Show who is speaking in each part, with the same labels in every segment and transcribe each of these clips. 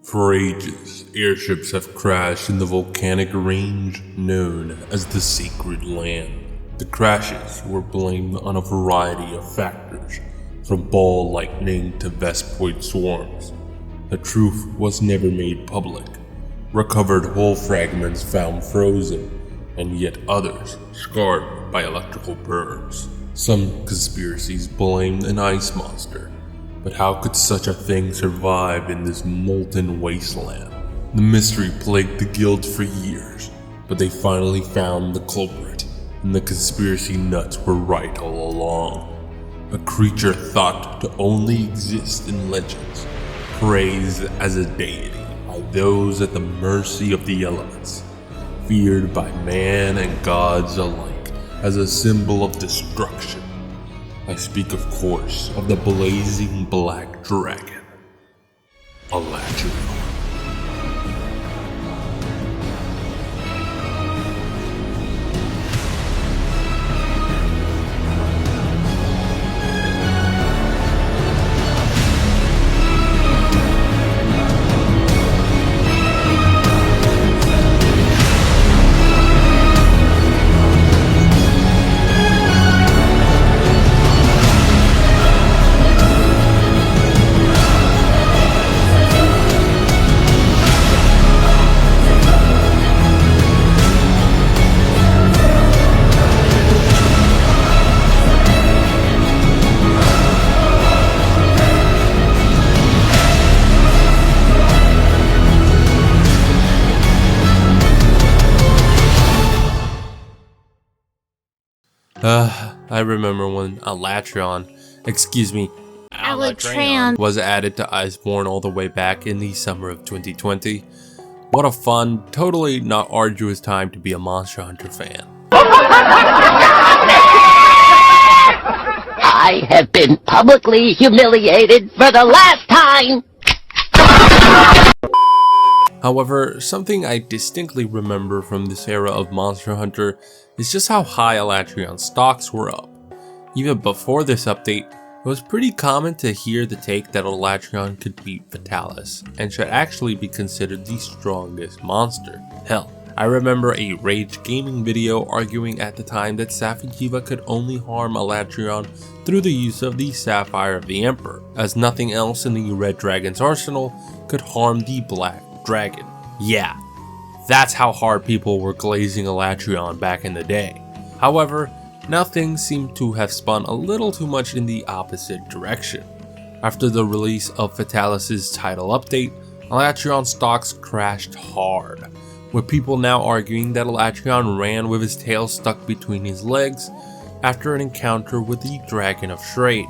Speaker 1: For ages, airships have crashed in the volcanic range known as the Sacred Land. The crashes were blamed on a variety of factors, from ball lightning to Vespoid swarms. The truth was never made public. Recovered hull fragments found frozen, and yet others scarred by electrical burns. Some conspiracies blamed an ice monster, but how could such a thing survive in this molten wasteland? The mystery plagued the guild for years, but they finally found the culprit, and the conspiracy nuts were right all along. A creature thought to only exist in legends, praised as a deity by those at the mercy of the elements, feared by man and gods alike as a symbol of destruction. I speak, of course, of the blazing black dragon, Alatreon. I remember when Alatreon was added to Iceborne all the way back in the summer of 2020. What a fun, totally not arduous time to be a Monster Hunter fan.
Speaker 2: I have been publicly humiliated for the last time!
Speaker 1: However, something I distinctly remember from this era of Monster Hunter is just how high Alatreon's stocks were up. Even before this update, it was pretty common to hear the take that Alatreon could beat Fatalis, and should actually be considered the strongest monster. Hell, I remember a Rage Gaming video arguing at the time that Safi'jiiva could only harm Alatreon through the use of the Sapphire of the Emperor, as nothing else in the Red Dragon's arsenal could harm the Black Dragon. Yeah, that's how hard people were glazing Alatreon back in the day. However, now things seem to have spun a little too much in the opposite direction. After the release of Fatalis' title update, Alatreon stocks crashed hard, with people now arguing that Alatreon ran with his tail stuck between his legs after an encounter with the Dragon of Shrade,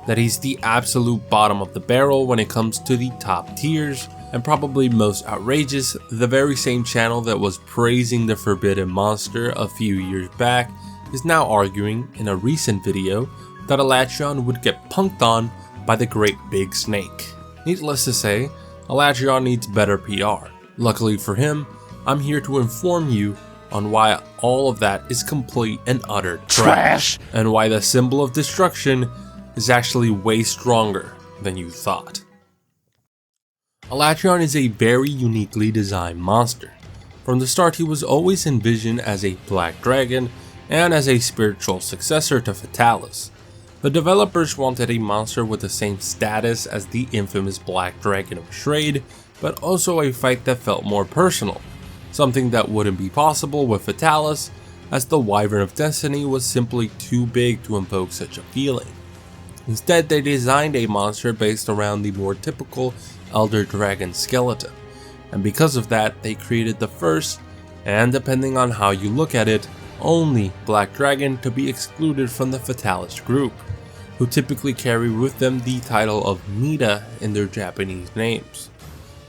Speaker 1: that he's the absolute bottom of the barrel when it comes to the top tiers, and probably most outrageous, the very same channel that was praising the Forbidden Monster a few years back is now arguing in a recent video that Alatreon would get punked on by the Great Big Snake. Needless to say, Alatreon needs better PR. Luckily for him, I'm here to inform you on why all of that is complete and utter trash, and why the symbol of destruction is actually way stronger than you thought. Alatreon is a very uniquely designed monster. From the start, he was always envisioned as a black dragon and as a spiritual successor to Fatalis. The developers wanted a monster with the same status as the infamous Black Dragon of Shrade, but also a fight that felt more personal, something that wouldn't be possible with Fatalis, as the Wyvern of Destiny was simply too big to invoke such a feeling. Instead, they designed a monster based around the more typical Elder Dragon skeleton, and because of that, they created the first, and depending on how you look at it, only Black Dragon to be excluded from the Fatalis group, who typically carry with them the title of Nida in their Japanese names.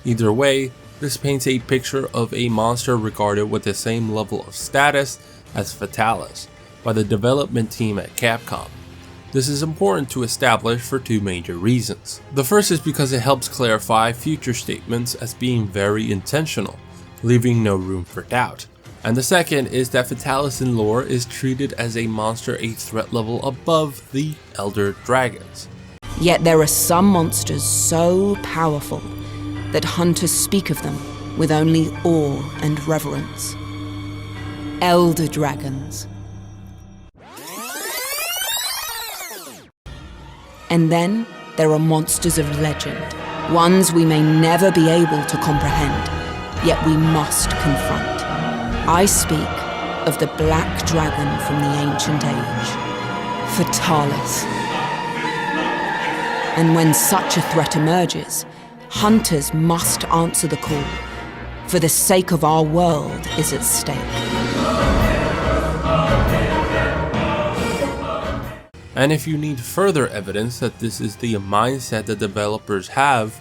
Speaker 1: Either way, this paints a picture of a monster regarded with the same level of status as Fatalis by the development team at Capcom. This is important to establish for two major reasons. The first is because it helps clarify future statements as being very intentional, leaving no room for doubt. And the second is that Fatalis in lore is treated as a monster a threat level above the Elder Dragons.
Speaker 3: Yet there are some monsters so powerful that hunters speak of them with only awe and reverence. Elder dragons. And then there are monsters of legend, ones we may never be able to comprehend, yet we must confront. I speak of the black dragon from the ancient age, Fatalis. And when such a threat emerges, hunters must answer the call, for the sake of our world is at stake.
Speaker 1: And if you need further evidence that this is the mindset that developers have,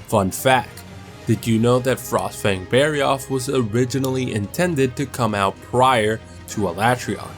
Speaker 1: fun fact, did you know that Frostfang Barioth was originally intended to come out prior to Alatreon?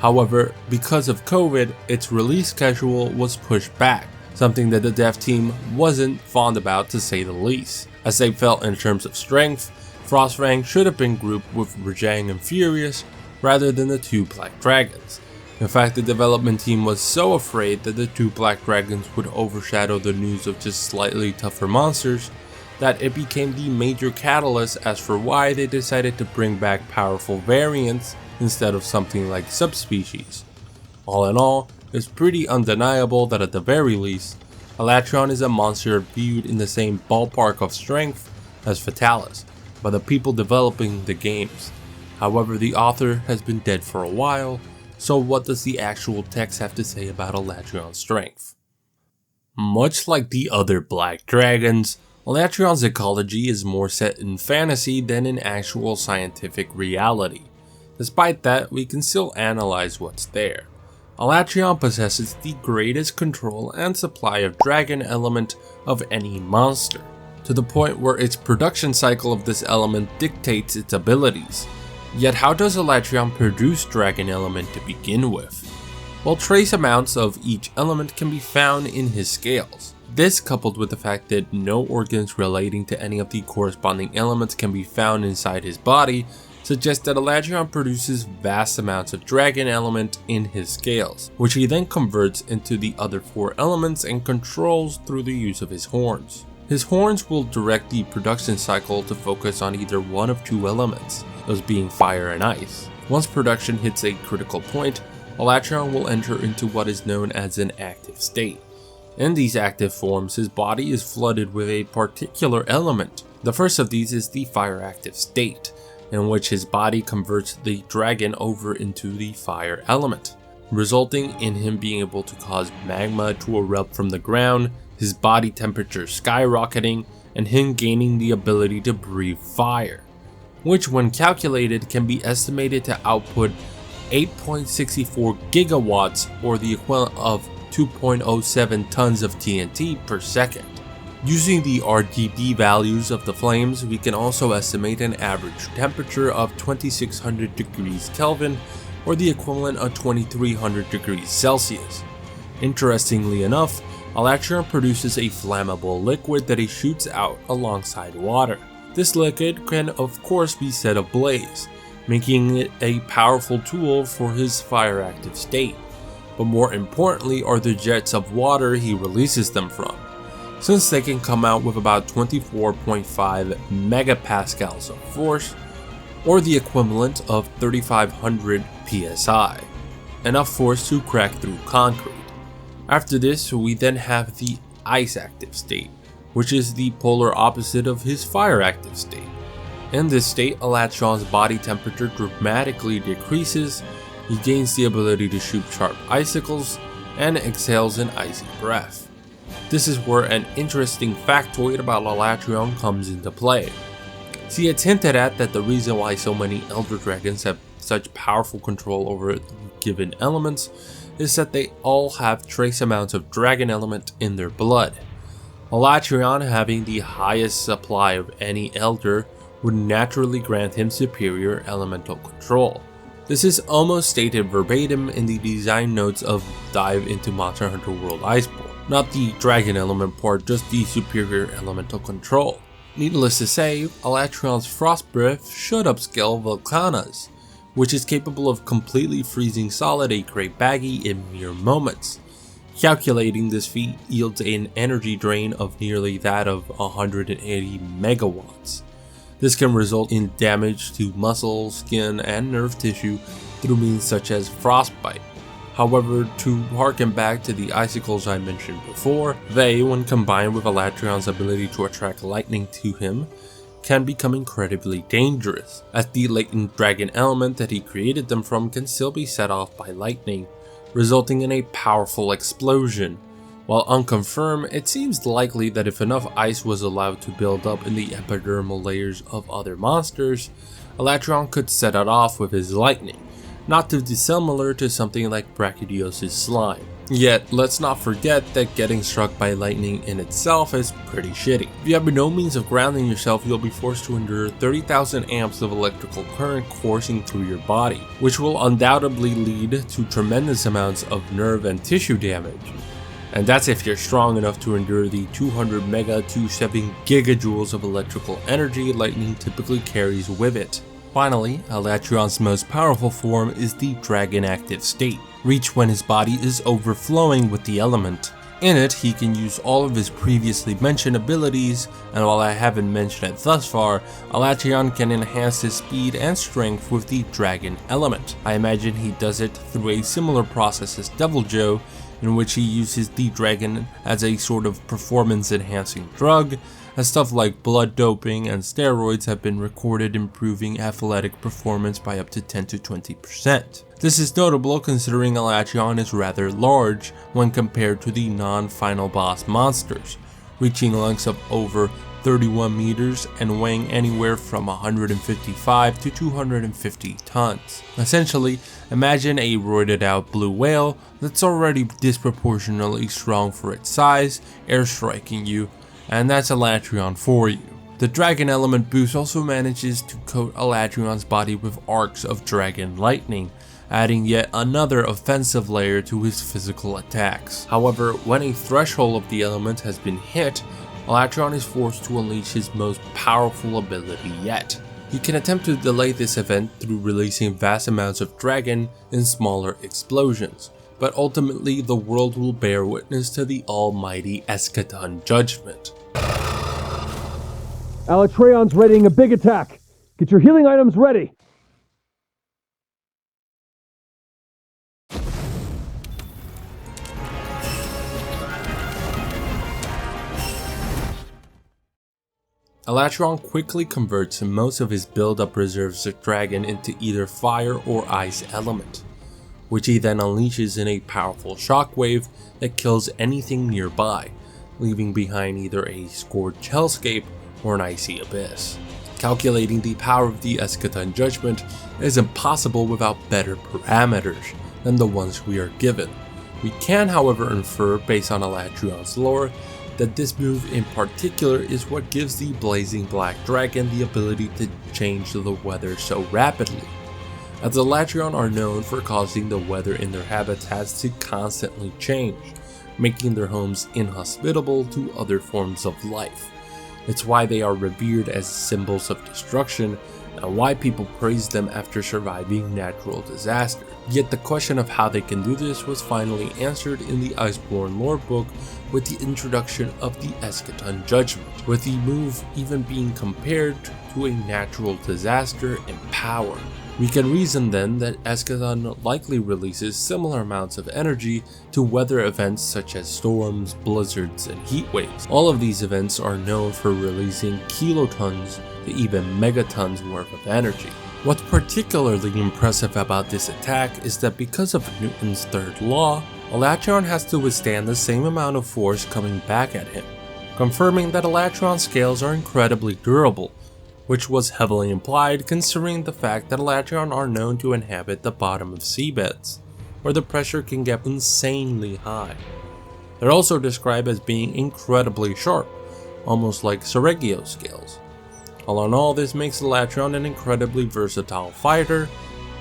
Speaker 1: However, because of COVID, its release schedule was pushed back, something that the dev team wasn't fond about to say the least, as they felt in terms of strength, Frostfang should have been grouped with Rajang and Furious rather than the two Black Dragons. In fact, the development team was so afraid that the two Black Dragons would overshadow the news of just slightly tougher monsters that it became the major catalyst as for why they decided to bring back powerful variants instead of something like subspecies. All in all, it's pretty undeniable that at the very least, Alatreon is a monster viewed in the same ballpark of strength as Fatalis by the people developing the games. However, the author has been dead for a while, so what does the actual text have to say about Alatreon's strength? Much like the other Black Dragons, Alatreon's ecology is more set in fantasy than in actual scientific reality. Despite that, we can still analyze what's there. Alatreon possesses the greatest control and supply of dragon element of any monster, to the point where its production cycle of this element dictates its abilities. Yet how does Alatreon produce dragon element to begin with? Well, trace amounts of each element can be found in his scales. This, coupled with the fact that no organs relating to any of the corresponding elements can be found inside his body, suggests that Alatreon produces vast amounts of dragon element in his scales, which he then converts into the other four elements and controls through the use of his horns. His horns will direct the production cycle to focus on either one of two elements, those being fire and ice. Once production hits a critical point, Alatreon will enter into what is known as an active state. In these active forms, his body is flooded with a particular element. The first of these is the fire active state, in which his body converts the dragon over into the fire element, resulting in him being able to cause magma to erupt from the ground, his body temperature skyrocketing, and him gaining the ability to breathe fire, which when calculated can be estimated to output 8.64 gigawatts or the equivalent of 2.07 tons of TNT per second. Using the RGB values of the flames, we can also estimate an average temperature of 2600 degrees Kelvin or the equivalent of 2300 degrees Celsius. Interestingly enough, Alatreon produces a flammable liquid that he shoots out alongside water. This liquid can of course be set ablaze, making it a powerful tool for his fire active state, but more importantly are the jets of water he releases them from, since they can come out with about 24.5 megapascals of force, or the equivalent of 3500 psi, enough force to crack through concrete. After this, we then have the ice active state, which is the polar opposite of his fire active state. In this state, Alatreon's body temperature dramatically decreases, he gains the ability to shoot sharp icicles, and exhales an icy breath. This is where an interesting factoid about Alatreon comes into play. See, it's hinted at that the reason why so many Elder Dragons have such powerful control over given elements is that they all have trace amounts of dragon element in their blood. Alatreon, having the highest supply of any Elder, would naturally grant him superior elemental control. This is almost stated verbatim in the design notes of Dive into Monster Hunter World Iceborne. Not the dragon element part, just the superior elemental control. Needless to say, Alatreon's Frost Breath should upscale Volcana's, which is capable of completely freezing solid a great baggie in mere moments. Calculating this feat yields an energy drain of nearly that of 180 megawatts. This can result in damage to muscle, skin, and nerve tissue through means such as frostbite. However, to harken back to the icicles I mentioned before, they, when combined with Alatreon's ability to attract lightning to him, can become incredibly dangerous, as the latent dragon element that he created them from can still be set off by lightning, resulting in a powerful explosion. While unconfirmed, it seems likely that if enough ice was allowed to build up in the epidermal layers of other monsters, Alatreon could set it off with his lightning, not too dissimilar to something like Brachydios' slime. Yet, let's not forget that getting struck by lightning in itself is pretty shitty. If you have no means of grounding yourself, you'll be forced to endure 30,000 amps of electrical current coursing through your body, which will undoubtedly lead to tremendous amounts of nerve and tissue damage. And that's if you're strong enough to endure the 200 mega to 7 gigajoules of electrical energy lightning typically carries with it. Finally, Alatreon's most powerful form is the Dragon Active state, reached when his body is overflowing with the element. In it, he can use all of his previously mentioned abilities, and while I haven't mentioned it thus far, Alatreon can enhance his speed and strength with the Dragon element. I imagine he does it through a similar process as Devil Joe, in which he uses the dragon as a sort of performance enhancing drug, as stuff like blood doping and steroids have been recorded improving athletic performance by up to 10 to 20%. This is notable considering Alatreon is rather large when compared to the non-final boss monsters, reaching lengths of over 31 meters and weighing anywhere from 155 to 250 tons. Essentially, imagine a roided out blue whale that's already disproportionately strong for its size, airstriking you, and that's Alatreon for you. The Dragon Element boost also manages to coat Alatreon's body with arcs of dragon lightning, adding yet another offensive layer to his physical attacks. However, when a threshold of the element has been hit, Alatreon is forced to unleash his most powerful ability yet. He can attempt to delay this event through releasing vast amounts of dragon in smaller explosions, but ultimately the world will bear witness to the almighty Escaton Judgment.
Speaker 4: Alatreon's readying a big attack. Get your healing items ready.
Speaker 1: Alatreon quickly converts most of his build-up reserves of dragon into either fire or ice element, which he then unleashes in a powerful shockwave that kills anything nearby, leaving behind either a scorched hellscape or an icy abyss. Calculating the power of the Escaton Judgment is impossible without better parameters than the ones we are given. We can, however, infer, based on Alatreon's lore, that this move in particular is what gives the blazing black dragon the ability to change the weather so rapidly, as the Alatreon are known for causing the weather in their habitats to constantly change, making their homes inhospitable to other forms of life. It's why they are revered as symbols of destruction, and why people praise them after surviving natural disaster. Yet the question of how they can do this was finally answered in the Iceborne lore book with the introduction of the Escaton Judgment, with the move even being compared to a natural disaster in power. We can reason then that Escaton likely releases similar amounts of energy to weather events such as storms, blizzards, and heat waves. All of these events are known for releasing kilotons to even megatons worth of energy. What's particularly impressive about this attack is that because of Newton's third law, Alatreon has to withstand the same amount of force coming back at him, confirming that Alatreon's scales are incredibly durable, which was heavily implied considering the fact that Alatreon are known to inhabit the bottom of seabeds, where the pressure can get insanely high. They're also described as being incredibly sharp, almost like Sergio scales. All in all, this makes Alatreon an incredibly versatile fighter,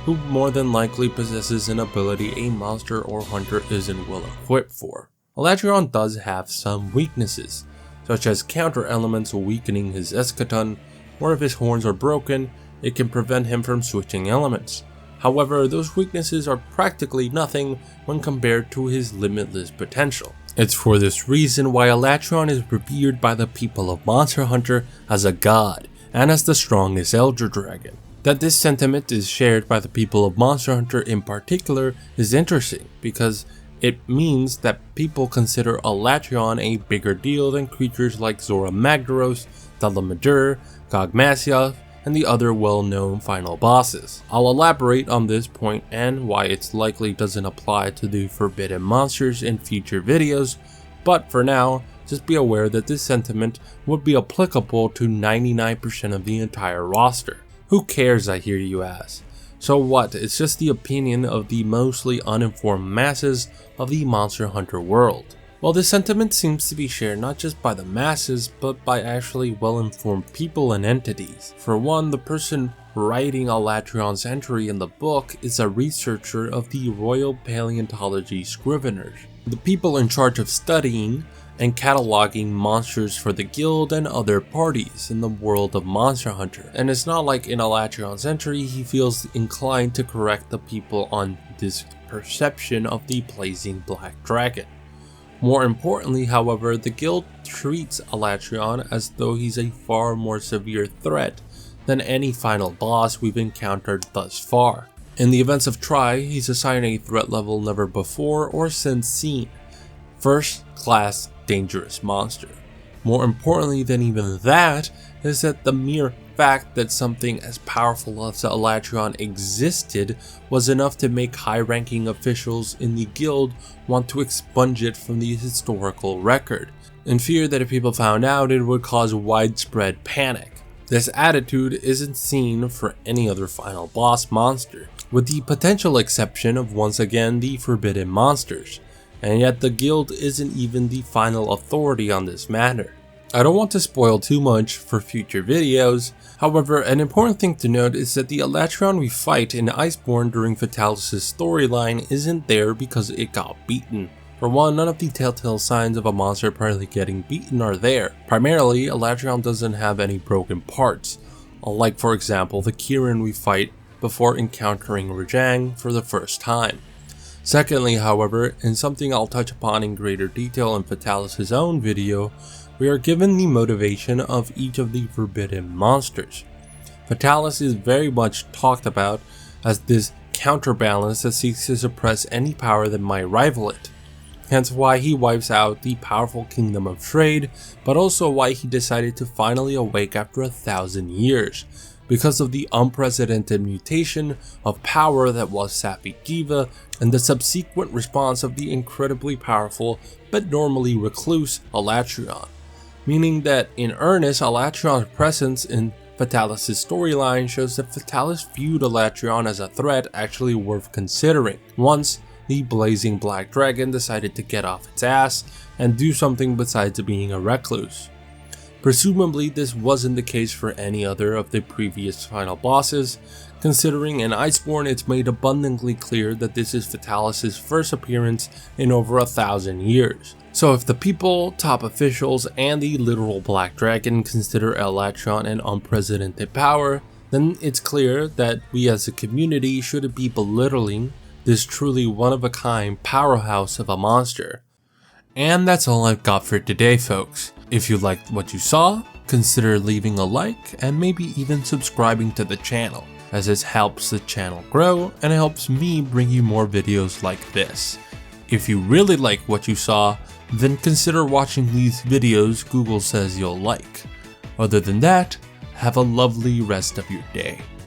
Speaker 1: who more than likely possesses an ability a monster or hunter isn't well equipped for. Alatreon does have some weaknesses, such as counter elements weakening his Escaton, or if his horns are broken, it can prevent him from switching elements. However, those weaknesses are practically nothing when compared to his limitless potential. It's for this reason why Alatreon is revered by the people of Monster Hunter as a god and as the strongest Elder Dragon. That this sentiment is shared by the people of Monster Hunter in particular is interesting because it means that people consider Alatreon a bigger deal than creatures like Zora Magdaros, Dalamadur, Gogmasiev, and the other well-known final bosses. I'll elaborate on this point and why it likely doesn't apply to the forbidden monsters in future videos, but for now, just be aware that this sentiment would be applicable to 99% of the entire roster. Who cares, I hear you ask? So what, it's just the opinion of the mostly uninformed masses of the Monster Hunter world. Well, this sentiment seems to be shared not just by the masses, but by actually well-informed people and entities. For one, the person writing Alatreon's entry in the book is a researcher of the Royal Paleontology Scriveners, the people in charge of studying and cataloging monsters for the guild and other parties in the world of Monster Hunter. And it's not like in Alatreon's entry he feels inclined to correct the people on this perception of the blazing black dragon. More importantly, however, the guild treats Alatreon as though he's a far more severe threat than any final boss we've encountered thus far. In the events of Tri, he's assigned a threat level never before or since seen. First class dangerous monster. More importantly than even that is that the mere fact that something as powerful as Alatreon existed was enough to make high-ranking officials in the guild want to expunge it from the historical record, in fear that if people found out it would cause widespread panic. This attitude isn't seen for any other final boss monster, with the potential exception of once again the forbidden monsters. And yet the guild isn't even the final authority on this matter. I don't want to spoil too much for future videos, however an important thing to note is that the Alatreon we fight in Iceborne during Fatalis' storyline isn't there because it got beaten. For one, none of the telltale signs of a monster apparently getting beaten are there. Primarily, Alatreon doesn't have any broken parts, unlike for example the Kirin we fight before encountering Rajang for the first time. Secondly, however, and something I'll touch upon in greater detail in Fatalis' own video, we are given the motivation of each of the forbidden monsters. Fatalis is very much talked about as this counterbalance that seeks to suppress any power that might rival it. Hence why he wipes out the powerful kingdom of trade, but also why he decided to finally awake after 1,000 years. Because of the unprecedented mutation of power that was Sapphic Diva and the subsequent response of the incredibly powerful but normally recluse Alatreon. Meaning that in earnest, Alatreon's presence in Fatalis' storyline shows that Fatalis viewed Alatreon as a threat actually worth considering, once the blazing black dragon decided to get off its ass and do something besides being a recluse. Presumably this wasn't the case for any other of the previous final bosses, considering in Iceborne it's made abundantly clear that this is Fatalis' first appearance in over 1,000 years. So if the people, top officials, and the literal Black Dragon consider Alatreon an unprecedented power, then it's clear that we as a community shouldn't be belittling this truly one-of-a-kind powerhouse of a monster. And that's all I've got for today, folks. If you liked what you saw, consider leaving a like and maybe even subscribing to the channel, as this helps the channel grow and it helps me bring you more videos like this. If you really like what you saw, then consider watching these videos Google says you'll like. Other than that, have a lovely rest of your day.